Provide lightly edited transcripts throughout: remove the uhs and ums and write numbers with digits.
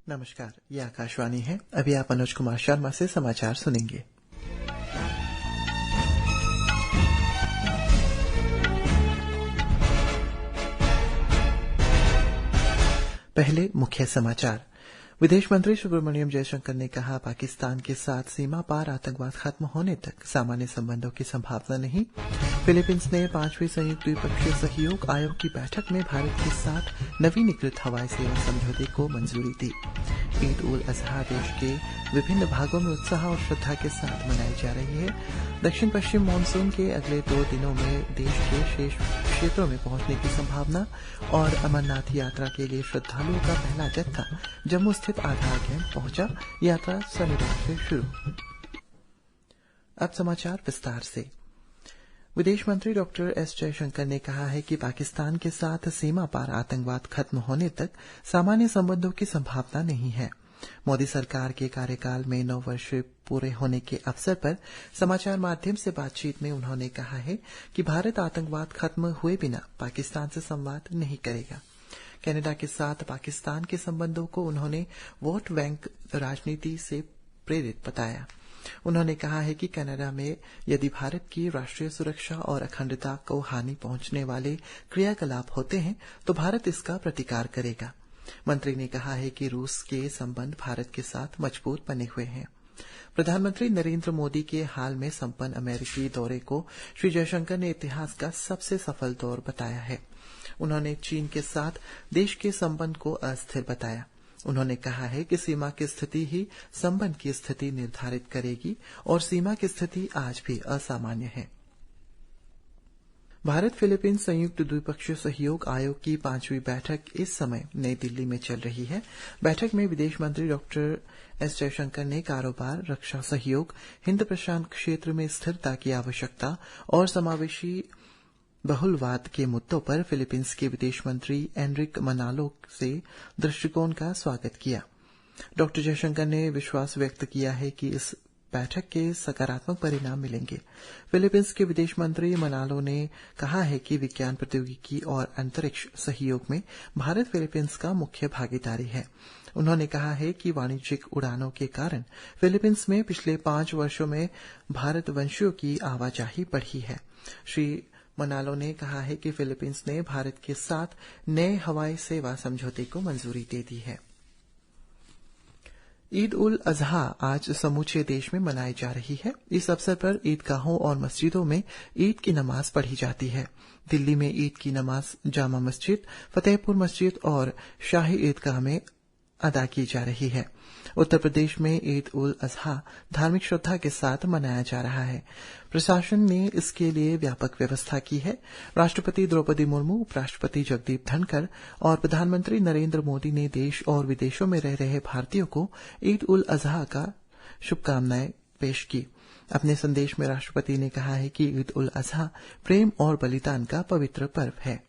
नमस्कार, ये आकाशवाणी है। अभी आप मनोज कुमार शर्मा से समाचार सुनेंगे। पहले मुख्य समाचार। विदेश मंत्री सुब्रमण्यम जयशंकर ने कहा, पाकिस्तान के साथ सीमा पार आतंकवाद खत्म होने तक सामान्य संबंधों की संभावना नहीं। फिलीपींस ने 5वीं संयुक्त द्विपक्षीय सहयोग आयोग की बैठक में भारत के साथ नवीनीकृत हवाई सेवा समझौते को मंजूरी दी। ईद उल अजहा देश के विभिन्न भागों में उत्साह और श्रद्धा के साथ मनाई जा रही है। दक्षिण पश्चिम मानसून के अगले 2 दिनों में देश के शेष क्षेत्रों में पहुंचने की संभावना और अमरनाथ यात्रा के लिए श्रद्धालुओं का पहला जत्था जम्मू स्थित आधार कैंप पहुंचा। यात्रा शनिवार से शुरू। अब समाचार विस्तार से। विदेश मंत्री डॉक्टर एस जयशंकर ने कहा है कि पाकिस्तान के साथ सीमा पार आतंकवाद खत्म होने तक सामान्य संबंधों की संभावना नहीं है। मोदी सरकार के कार्यकाल में 9 वर्ष पूरे होने के अवसर पर समाचार माध्यम से बातचीत में उन्होंने कहा है कि भारत आतंकवाद खत्म हुए बिना पाकिस्तान से संवाद नहीं करेगा। कनाडा के साथ पाकिस्तान के संबंधों को उन्होंने वोट बैंक राजनीति से प्रेरित बताया। उन्होंने कहा है कि कनाडा में यदि भारत की राष्ट्रीय सुरक्षा और अखंडता को हानि पहुंचने वाले क्रियाकलाप होते हैं तो भारत इसका प्रतिकार करेगा। मंत्री ने कहा है कि रूस के संबंध भारत के साथ मजबूत बने हुए हैं। प्रधानमंत्री नरेंद्र मोदी के हाल में संपन्न अमेरिकी दौरे को श्री जयशंकर ने इतिहास का सबसे सफल दौर बताया है। उन्होंने चीन के साथ देश के संबंध को अस्थिर बताया। उन्होंने कहा है कि सीमा की स्थिति ही संबंध की स्थिति निर्धारित करेगी और सीमा की स्थिति आज भी असामान्य है। भारत फिलीपींस संयुक्त द्विपक्षीय सहयोग आयोग की 5वीं बैठक इस समय नई दिल्ली में चल रही है। बैठक में विदेश मंत्री डॉक्टर एस जयशंकर ने कारोबार, रक्षा सहयोग, हिंद प्रशांत क्षेत्र में स्थिरता की आवश्यकता और समावेशी बहुलवाद के मुद्दों पर फिलीपींस के विदेश मंत्री एनरिक मनालो से दृष्टिकोण का स्वागत किया। डॉक्टर जयशंकर ने विश्वास व्यक्त किया है कि इस बैठक के सकारात्मक परिणाम मिलेंगे। फिलीपींस के विदेश मंत्री मनालो ने कहा है कि विज्ञान, प्रौद्योगिकी और अंतरिक्ष सहयोग में भारत फिलीपींस का मुख्य भागीदारी है। उन्होंने कहा है कि वाणिज्यिक उड़ानों के कारण फिलीपींस में पिछले 5 वर्षों में भारतवंशियों की आवाजाही बढ़ी है। श्री मनालो ने कहा है कि फिलीपींस ने भारत के साथ नए हवाई सेवा समझौते को मंजूरी दे दी है। ईद उल अजहा आज समूचे देश में मनाई जा रही है। इस अवसर पर ईदगाहों और मस्जिदों में ईद की नमाज पढ़ी जाती है। दिल्ली में ईद की नमाज जामा मस्जिद, फतेहपुर मस्जिद और शाही ईदगाह में अदा की जा रही है। उत्तर प्रदेश में ईद उल अजहा धार्मिक श्रद्धा के साथ मनाया जा रहा है। प्रशासन ने इसके लिए व्यापक व्यवस्था की है। राष्ट्रपति द्रौपदी मुर्मू, उपराष्ट्रपति जगदीप धनखड़ और प्रधानमंत्री नरेंद्र मोदी ने देश और विदेशों में रह रहे भारतीयों को ईद उल अजहा का शुभकामनाएं पेश की। अपने संदेश में राष्ट्रपति ने कहा है कि ईद उल अजहा प्रेम और बलिदान का पवित्र पर्व है।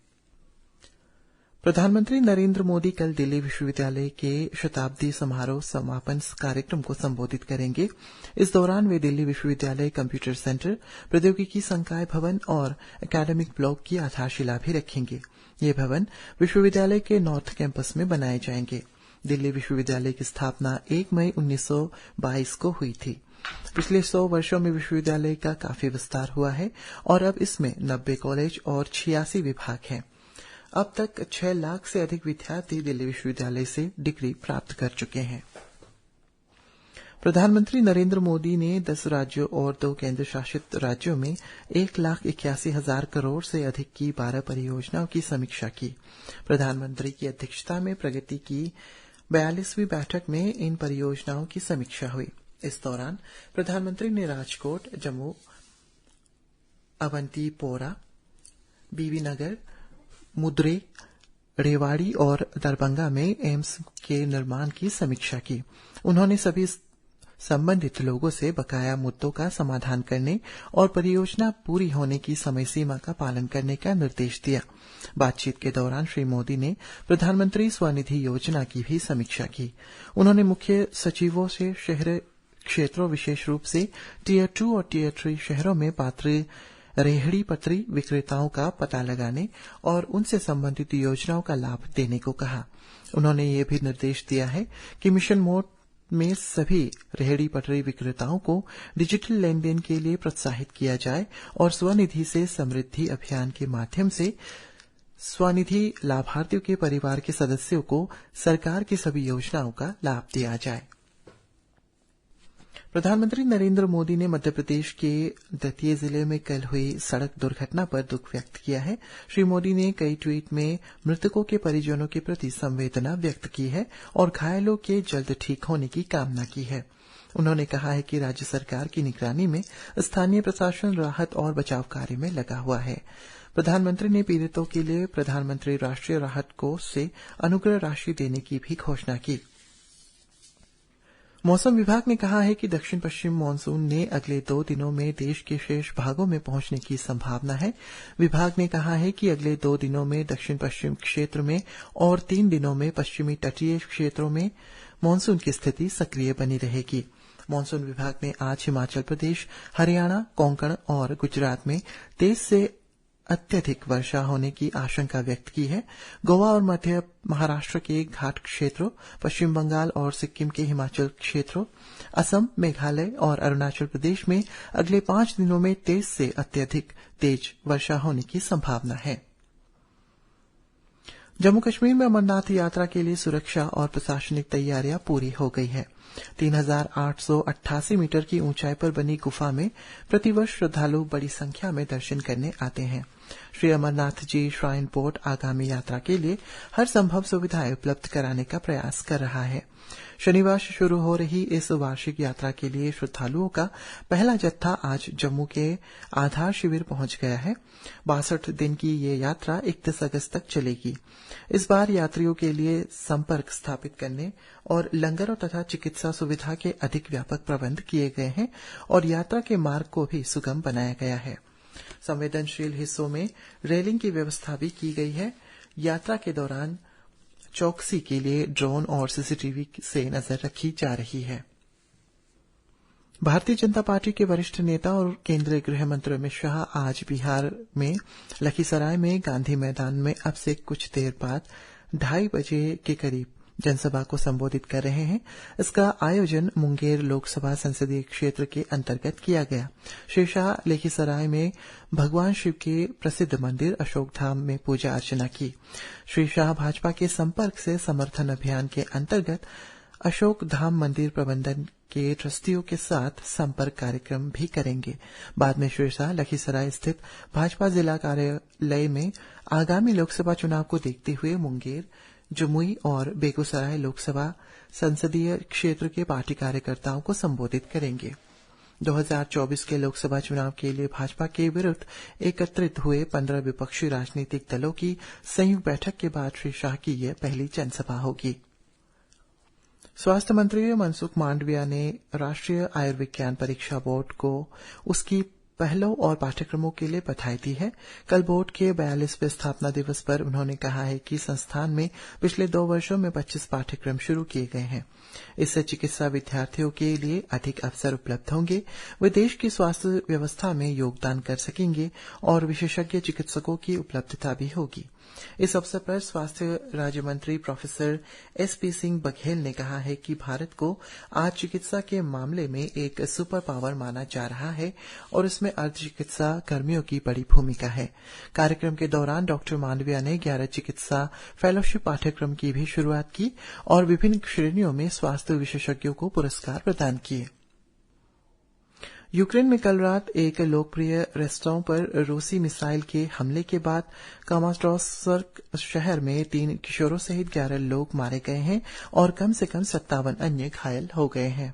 प्रधानमंत्री नरेंद्र मोदी कल दिल्ली विश्वविद्यालय के शताब्दी समारोह समापन कार्यक्रम को संबोधित करेंगे। इस दौरान वे दिल्ली विश्वविद्यालय कंप्यूटर सेंटर, प्रौद्योगिकी संकाय भवन और एकेडमिक ब्लॉक की आधारशिला भी रखेंगे। ये भवन विश्वविद्यालय के नॉर्थ कैंपस में बनाए जाएंगे। दिल्ली विश्वविद्यालय की स्थापना 1 मई 1922 को हुई थी। पिछले 100 वर्षों में विश्वविद्यालय का काफी विस्तार हुआ है और अब इसमें 90 कॉलेज और 86 विभाग हैं। अब तक 6 लाख से अधिक विद्यार्थी दिल्ली विश्वविद्यालय से डिग्री प्राप्त कर चुके हैं। प्रधानमंत्री नरेंद्र मोदी ने 10 राज्यों और 2 केंद्र शासित राज्यों में 1,81,000 करोड़ से अधिक की 12 परियोजनाओं की समीक्षा की। प्रधानमंत्री की अध्यक्षता में प्रगति की 42वीं बैठक में इन परियोजनाओं की समीक्षा हुई। इस दौरान प्रधानमंत्री ने राजकोट, जम्मू, अवंतीपोरा, बीबीनगर, मुद्रे, रेवाड़ी और दरभंगा में एम्स के निर्माण की समीक्षा की। उन्होंने सभी संबंधित लोगों से बकाया मुद्दों का समाधान करने और परियोजना पूरी होने की समय सीमा का पालन करने का निर्देश दिया। बातचीत के दौरान श्री मोदी ने प्रधानमंत्री स्वनिधि योजना की भी समीक्षा की। उन्होंने मुख्य सचिवों से शहर क्षेत्रों, विशेष रूप से टियर 2 और टियर 3 शहरों में पात्र रेहड़ी पटरी विक्रेताओं का पता लगाने और उनसे संबंधित योजनाओं का लाभ देने को कहा। उन्होंने ये भी निर्देश दिया है कि मिशन मोड में सभी रेहड़ी पटरी विक्रेताओं को डिजिटल लेन देन के लिए प्रोत्साहित किया जाए और स्वनिधि से समृद्धि अभियान के माध्यम से स्वनिधि लाभार्थियों के परिवार के सदस्यों को सरकार की सभी योजनाओं का लाभ दिया जाए। प्रधानमंत्री नरेंद्र मोदी ने मध्य प्रदेश के दतिया जिले में कल हुई सड़क दुर्घटना पर दुख व्यक्त किया है। श्री मोदी ने कई ट्वीट में मृतकों के परिजनों के प्रति संवेदना व्यक्त की है और घायलों के जल्द ठीक होने की कामना की है। उन्होंने कहा है कि राज्य सरकार की निगरानी में स्थानीय प्रशासन राहत और बचाव कार्य में लगा हुआ है। प्रधानमंत्री ने पीड़ितों के लिए प्रधानमंत्री राष्ट्रीय राहत कोष से अनुग्रह राशि देने की भी घोषणा की। मौसम विभाग ने कहा है कि दक्षिण पश्चिम मानसून ने अगले 2 दिनों में देश के शेष भागों में पहुंचने की संभावना है। विभाग ने कहा है कि अगले 2 दिनों में दक्षिण पश्चिम क्षेत्र में और 3 दिनों में पश्चिमी तटीय क्षेत्रों में मानसून की स्थिति सक्रिय बनी रहेगी। मानसून विभाग ने आज हिमाचल प्रदेश, हरियाणा, कोंकण और गुजरात में तेज से अत्यधिक वर्षा होने की आशंका व्यक्त की है। गोवा और मध्य महाराष्ट्र के घाट क्षेत्रों, पश्चिम बंगाल और सिक्किम के हिमाचल क्षेत्रों, असम, मेघालय और अरुणाचल प्रदेश में अगले 5 दिनों में तेज से अत्यधिक तेज वर्षा होने की संभावना है। जम्मू कश्मीर में अमरनाथ यात्रा के लिए सुरक्षा और प्रशासनिक तैयारियां पूरी हो गई है। 3888 मीटर की ऊंचाई पर बनी गुफा में प्रतिवर्ष श्रद्धालु बड़ी संख्या में दर्शन करने आते हैं। श्री अमरनाथ जी श्राइन बोर्ड आगामी यात्रा के लिए हर संभव सुविधाएं उपलब्ध कराने का प्रयास कर रहा है। शनिवार से शुरू हो रही इस वार्षिक यात्रा के लिए श्रद्धालुओं का पहला जत्था आज जम्मू के आधार शिविर पहुंच गया है। 62 दिन की ये यात्रा 31 अगस्त तक चलेगी। इस बार यात्रियों के लिए संपर्क स्थापित करने और लंगरों तथा चिकित्सा सुविधा के अधिक व्यापक प्रबंध किए गए हैं और यात्रा के मार्ग को भी सुगम बनाया गया है। संवेदनशील हिस्सों में रेलिंग की व्यवस्था भी की गई है। यात्रा के दौरान चौकसी के लिए ड्रोन और सीसीटीवी से नजर रखी जा रही है। भारतीय जनता पार्टी के वरिष्ठ नेता और केंद्रीय गृह मंत्री अमित शाह आज बिहार में लखीसराय में गांधी मैदान में अब से कुछ देर बाद 2:30 बजे के करीब जनसभा को संबोधित कर रहे हैं। इसका आयोजन मुंगेर लोकसभा संसदीय क्षेत्र के अंतर्गत किया गया। श्री शाह लखीसराय में भगवान शिव के प्रसिद्ध मंदिर अशोकधाम में पूजा अर्चना की। श्री शाह भाजपा के संपर्क से समर्थन अभियान के अंतर्गत अशोकधाम मंदिर प्रबंधन के ट्रस्टियों के साथ संपर्क कार्यक्रम भी करेंगे। बाद में श्री शाह लखीसराय स्थित भाजपा जिला कार्यालय में आगामी लोकसभा चुनाव को देखते हुए मुंगेर, जमुई और बेगूसराय लोकसभा संसदीय क्षेत्र के पार्टी कार्यकर्ताओं को संबोधित करेंगे। 2024 के लोकसभा चुनाव के लिए भाजपा के विरुद्ध एकत्रित हुए 15 विपक्षी राजनीतिक दलों की संयुक्त बैठक के बाद श्री शाह की यह पहली जनसभा होगी। स्वास्थ्य मंत्री मनसुख मांडविया ने राष्ट्रीय आयुर्विज्ञान परीक्षा बोर्ड को उसकी पहलों और पाठ्यक्रमों के लिए बधाई दी है। कल बोर्ड के 42वें स्थापना दिवस पर उन्होंने कहा है कि संस्थान में पिछले 2 वर्षों में 25 पाठ्यक्रम शुरू किए गए हैं। इससे चिकित्सा विद्यार्थियों के लिए अधिक अवसर उपलब्ध होंगे। वे देश की स्वास्थ्य व्यवस्था में योगदान कर सकेंगे और विशेषज्ञ चिकित्सकों की उपलब्धता भी होगी। इस अवसर पर स्वास्थ्य राज्य मंत्री प्रोफेसर एसपी सिंह बघेल ने कहा है कि भारत को आज चिकित्सा के मामले में एक सुपर पावर माना जा रहा है और इसमें अर्ध चिकित्सा कर्मियों की बड़ी भूमिका है। कार्यक्रम के दौरान डॉक्टर मांडविया ने 11 चिकित्सा फेलोशिप पाठ्यक्रम की भी शुरुआत की और विभिन्न श्रेणियों में स्वास्थ्य विशेषज्ञों को पुरस्कार प्रदान किए। यूक्रेन में कल रात एक लोकप्रिय रेस्तरां पर रूसी मिसाइल के हमले के बाद क्रामाटोर्स्क शहर में 3 किशोरों सहित 11 लोग मारे गए हैं और कम से कम 57 अन्य घायल हो गए हैं।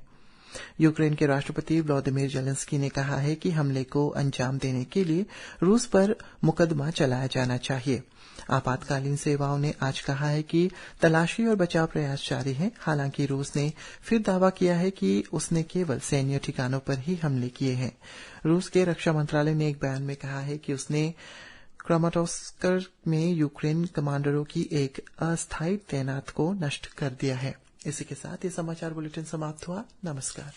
यूक्रेन के राष्ट्रपति व्लादिमीर जेलेंस्की ने कहा है कि हमले को अंजाम देने के लिए रूस पर मुकदमा चलाया जाना चाहिए। आपातकालीन सेवाओं ने आज कहा है कि तलाशी और बचाव प्रयास जारी हैं। हालांकि रूस ने फिर दावा किया है कि उसने केवल सैन्य ठिकानों पर ही हमले किए हैं। रूस के रक्षा मंत्रालय ने एक बयान में कहा है कि उसने क्रामाटोर्स्क में यूक्रेन कमांडरों की एक अस्थायी तैनात को नष्ट कर दिया है। इसी के साथ ये समाचार बुलेटिन समाप्त हुआ। नमस्कार।